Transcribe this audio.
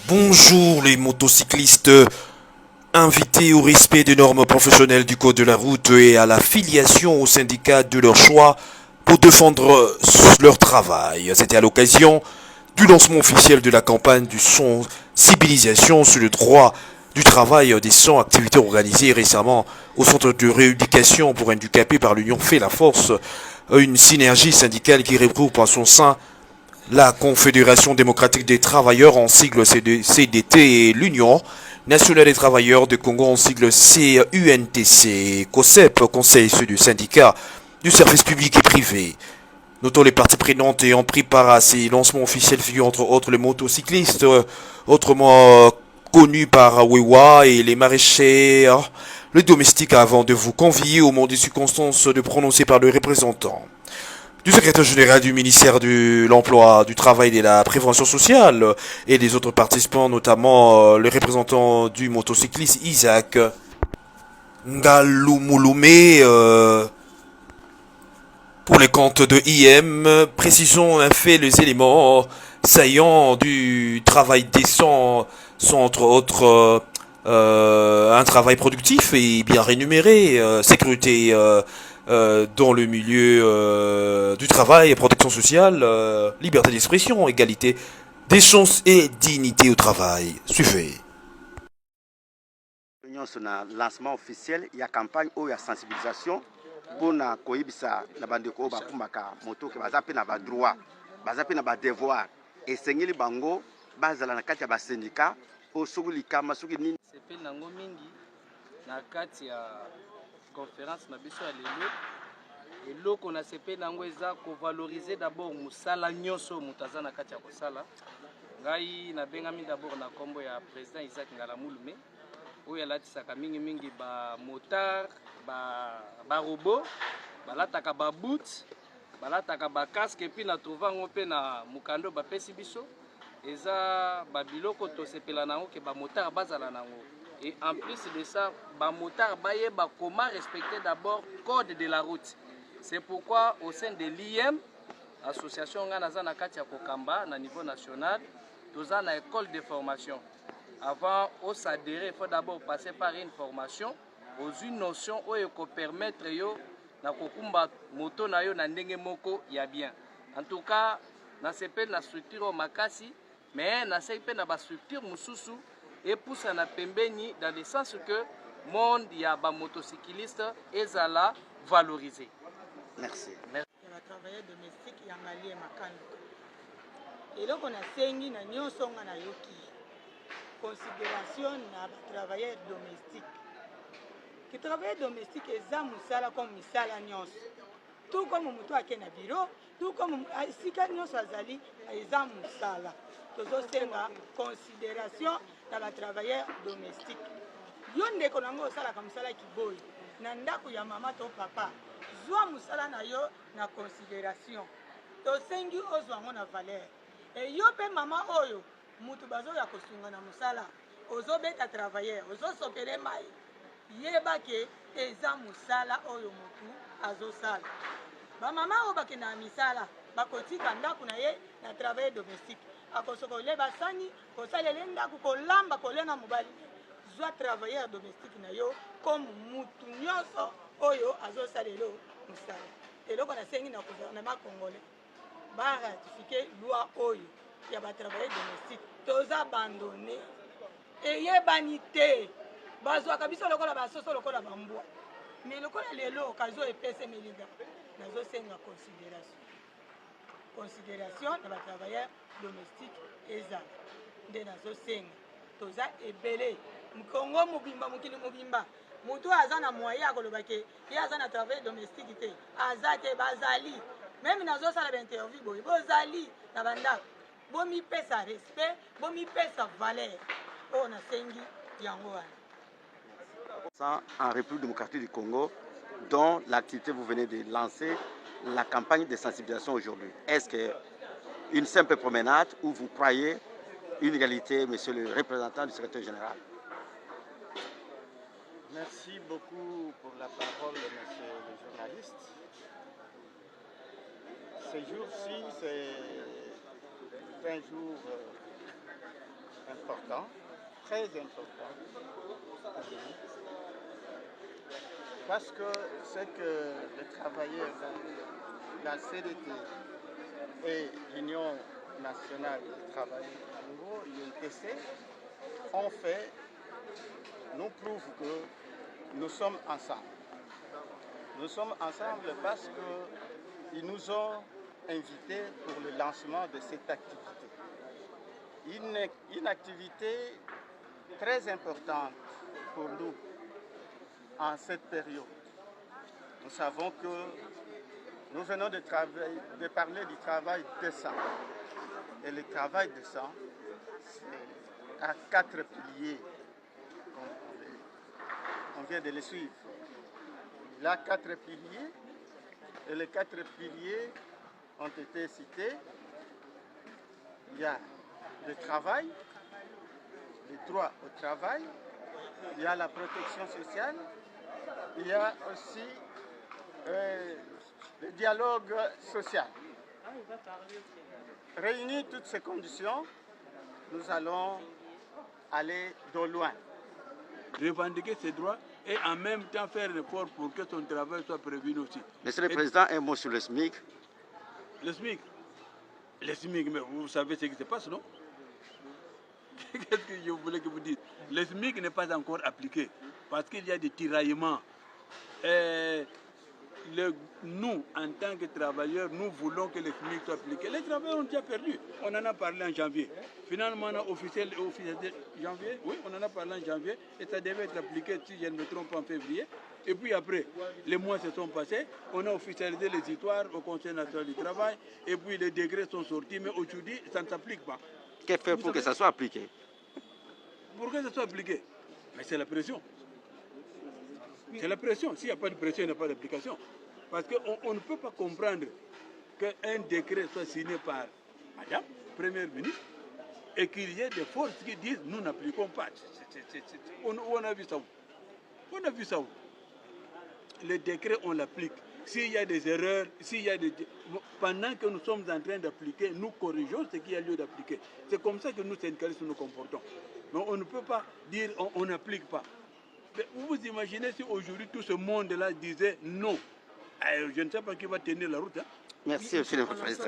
Bonjour les motocyclistes, invités au respect des normes professionnelles du code de la route et à la filiation au syndicat de leur choix pour défendre leur travail. C'était à l'occasion du lancement officiel de la campagne du sensibilisation sur le droit du travail des 100 activités organisées récemment au centre de rééducation pour handicapés par l'Union Fait la Force, une synergie syndicale qui regroupe en son sein la Confédération démocratique des travailleurs en sigle CDT et l'Union nationale des travailleurs du Congo en sigle CUNTC, COSEP, Conseil du syndicat du service public et privé. Notons les parties prenantes ayant pris part à ces lancements officiels figurent entre autres les motocyclistes, autrement connus par Wewa, et les maraîchers, les domestiques, avant de vous convier au moment des circonstances de prononcer par le représentant du secrétaire général du ministère de l'Emploi, du Travail et de la Prévention sociale et des autres participants, notamment le représentant du motocycliste Isaac Ngalumulume pour les comptes de IM. Précisons un fait les éléments saillants du travail décent sont entre autres un travail productif et bien rémunéré, sécurité dans le milieu du travail, protection sociale, liberté d'expression, égalité des chances et dignité au travail. Suivez. Sur le lancement officiel, il y a une campagne où il y a sensibilisation pour na koyibisa na bandeko oyo bakumbaka moto ke baza pe na ba droit, baza pe na ba devoir et sengeli bango bazala na kati ya ba syndicat o soki likama soki nini sepeli nango mingi na kati ya conférence na biso ya lelo. Eloko na sepeli nango eza kovaloriser d'abord mosala nyonso moto aza na kati ya kosala. Ngai nabengami d'abord na kombo ya président Isaac Ngalamulume oyo alatisaka mingi ba motard, ba robot, balataka ba boot, balataka ba casque, et puis na trouva ngo pe na mukando ba pesi biso eza ba biloko to sepela nango ke ba motard bazala nango. Et en plus de ça, ba motard bayeba comment respecter d'abord code de la route. C'est pourquoi au sein de l'IM, association nga naza na kati ya kokamba na niveau national, toza na école de formation. Avant de s'adhérer, il faut d'abord passer par une formation aux une notion où il peut permettre yo na kokumba moto na yo na ndenge moko ya bien. En tout cas, na sepe na structure makasi, mais na sepe na ba structure mususu et pousse na pembeni dans le sens que monde ya ba motocycliste ezala valorisé. Merci. Merci. Ya travailleur domestique ya ngali ya makaluka. Eloko na sengi na nyonso nga na yoki. Considération na travailleur domestique. Qui travailleur domestique eza musala comme misala nyonso. Tout comme mutu ake na bureau, tout comme sika nyonso azali eza musala. Tozo senga considération na ba travailleur domestique. Yo ndeko nango osala ka musala kiboyi. Na ndako ya mama to papa. Zwa musala na yo na considération. Tosengi ozwa ngo na valeur. Et yo pe mama oyo mutu bazo ya kosunga na musala ozo beta travailleur ozo sopere mai yeba ke eza musala oyo mutu azo sala ba mama o bakena misala bakotika ndako na ye na travail domestique akosoko leba sani kosalele ndako kolamba kolenga mobali zwa travailleur domestique na yo comme mutu nyonso oyo azo salelo musala eloko na sengi na gouvernement congolais ba ratifier loi oyo ya ba travailleur domestique toza abandonné eyebani te bazwaka biso lokola basoso lokola bambwa mais lokola lelo okazo epesemeliga nazosenga considération na ba travailleur domestique ezala nde nazosenga toza ebele mkongo mobimba mokili mobimba mutu aza na moyen akoloba ke ye aza na travailleur domestique te aza te bazali même nazosala bainterview boye bozali na bandako bomi pesa respect bomi pesa valeur oyo nasengi yango wana. En République démocratique du Congo, dont l'activité vous venez de lancer, la campagne de sensibilisation aujourd'hui. Est-ce qu'une simple promenade ou vous croyez une égalité, monsieur le représentant du secrétaire général? Merci beaucoup pour la parole, monsieur le journaliste. Ces jours-ci, c'est un jour important, très important, parce que c'est que les travailleurs, la CDT et l'Union nationale des travailleurs du Congo, l'UNTC, ont fait, nous prouvent que nous sommes ensemble. Nous sommes ensemble parce qu'ils nous ont invités pour le lancement de cette activité. Une activité très importante pour nous en cette période. Nous savons que nous venons de parler du travail décent. Et le travail décent, c'est à 4 piliers. On vient de les suivre. Il y a 4 piliers, et les 4 piliers ont été cités. Il y a le travail, le droit au travail, il y a la protection sociale, il y a aussi le dialogue social. Réunir toutes ces conditions, nous allons aller de loin. Revendiquer ses droits et en même temps faire l'effort pour que son travail soit prévenu aussi. Monsieur le Président, un mot sur le SMIC. Le SMIC, mais vous savez ce qui se passe, non? Qu'est-ce que je voulais que vous dites? Le SMIC n'est pas encore appliqué parce qu'il y a des tiraillements. Nous, en tant que travailleurs, nous voulons que le SMIC soit appliqué. Les travailleurs ont déjà perdu. On en a parlé en janvier. Finalement, on a officiel janvier. Oui, on en a parlé en janvier et ça devait être appliqué, si je ne me trompe pas, en février. Et puis après, les mois se sont passés. On a officialisé les histoires au Conseil national du travail. Et puis les décrets sont sortis. Mais aujourd'hui, ça ne s'applique pas. Qu'est-ce faire pour que ça soit appliqué? Pour que ça soit appliqué? Mais c'est la pression. C'est la pression. S'il n'y a pas de pression, il n'y a pas d'application. Parce qu'on ne peut pas comprendre qu'un décret soit signé par Madame, Première ministre, et qu'il y ait des forces qui disent nous n'appliquons pas. On a vu ça où? On a vu ça où? Les décrets, on l'applique. S'il y a des erreurs, pendant que nous sommes en train d'appliquer, nous corrigeons ce qu'il y a lieu d'appliquer. C'est comme ça que nous, syndicalistes, nous comportons. Mais on ne peut pas dire on n'applique pas. Mais vous vous imaginez si aujourd'hui tout ce monde-là disait non? Je ne sais pas qui va tenir la route. Hein? Merci, Monsieur le Président.